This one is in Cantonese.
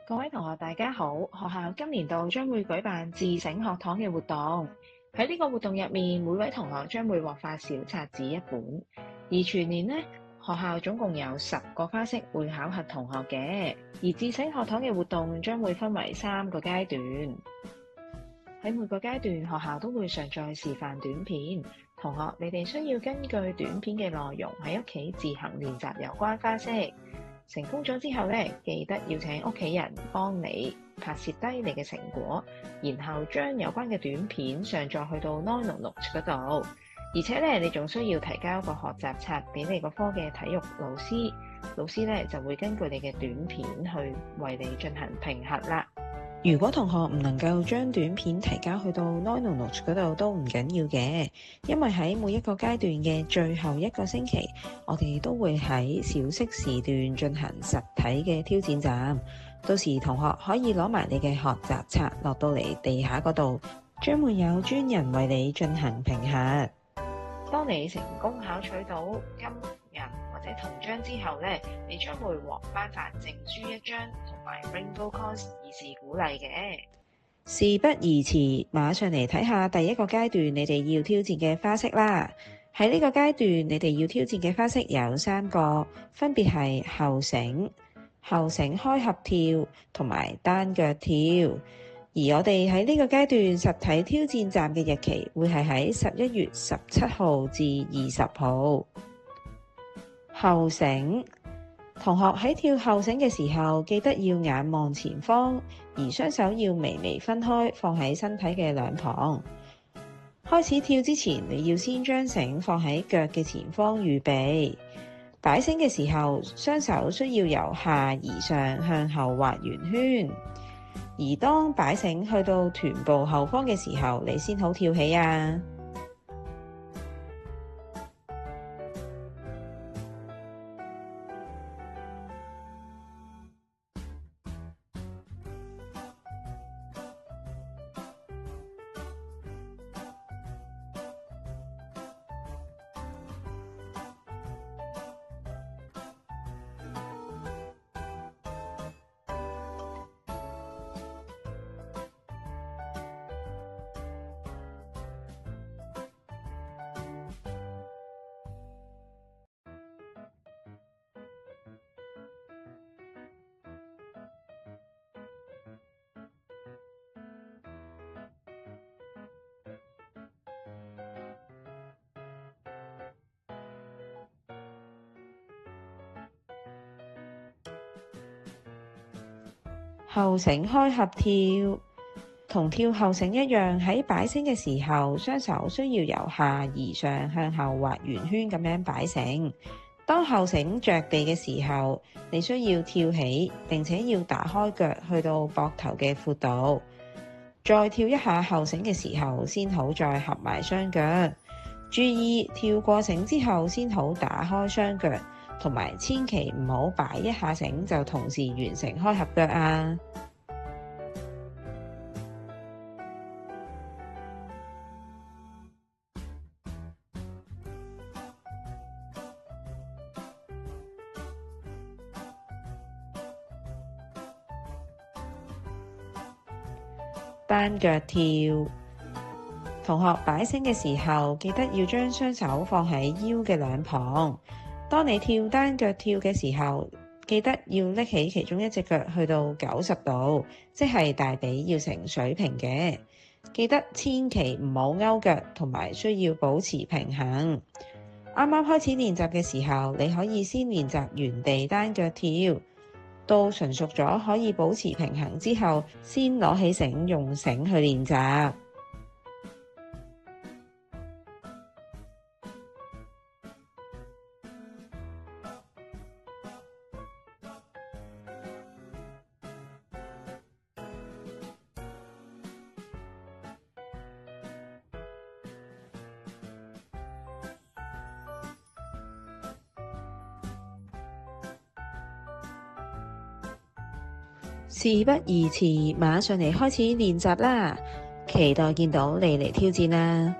各位同學，大家好！學校今年度將會舉辦自省學堂嘅活動。喺呢個活動入面，每位同學將會獲發小冊子一本。而全年呢，學校總共有10個花式會考核同學嘅。而自省學堂嘅活動將會分為3個階段。喺每個階段，學校都會上載示範短片。同學，你哋需要根據短片嘅內容喺屋企自行練習有關花式。成功咗之後呢，記得要請屋企人幫你拍攝低你嘅成果，然後將有關嘅短片上載去到 Note 嗰度。而且呢，你仲需要提交個學習冊俾你個科嘅體育老師，老師呢就會根據你嘅短片去為你進行評核啦。如果同學唔能夠將短片提交去到 Note 嗰度都唔緊要嘅，因為喺每一個階段嘅最後一個星期，我哋都會喺小息時段進行實體嘅挑戰站。到時同學可以攞埋你嘅學習冊落到嚟地下嗰度，將會有專人為你進行評核。當你成功考取到金銀或者銅章之後呢，你將會獲頒發證書1張同埋 Rainbow Coins 以示鼓勵嘅。事不宜遲，馬上嚟睇下第一個階段你哋要挑戰嘅花式啦。喺呢個階段，你哋要挑戰嘅花式有3個，分別係後繩、後繩開合跳同埋單腳跳。而我哋喺呢個階段實體挑戰站嘅日期會係喺11月17號至20號。後繩，同學喺跳後繩嘅時候，記得要眼望前方，而雙手要微微分開，放喺身體嘅兩旁。開始跳之前，你要先將繩放喺腳嘅前方預備。擺繩嘅時候，雙手需要由下而上向後畫圓圈。而當擺繩去到臀部後方嘅時候，你先好跳起啊！後繩開合跳，同跳後繩一樣，喺擺繩嘅時候，雙手需要由下而上向後畫圓圈咁樣擺繩。當後繩着地嘅時候，你需要跳起，並且要打開腳去到膊頭嘅闊度。再跳一下後繩嘅時候，先好再合埋雙腳。注意跳過繩之後，先好打開雙腳。同埋千祈唔好擺一下繩就同時完成開合腳啊！單腳跳，同學擺繩嘅時候，記得要將雙手放喺腰嘅兩旁。當你跳單腳跳嘅時候，記得要拎起其中一隻腳去到90度，即係大髀要成水平嘅。記得千祈唔好勾腳，同埋需要保持平衡。啱啱開始練習嘅時候，你可以先練習原地單腳跳，到純熟咗可以保持平衡之後，先攞起繩用繩去練習。事不宜遲，馬上嚟開始練習啦！期待見到你嚟挑戰啦！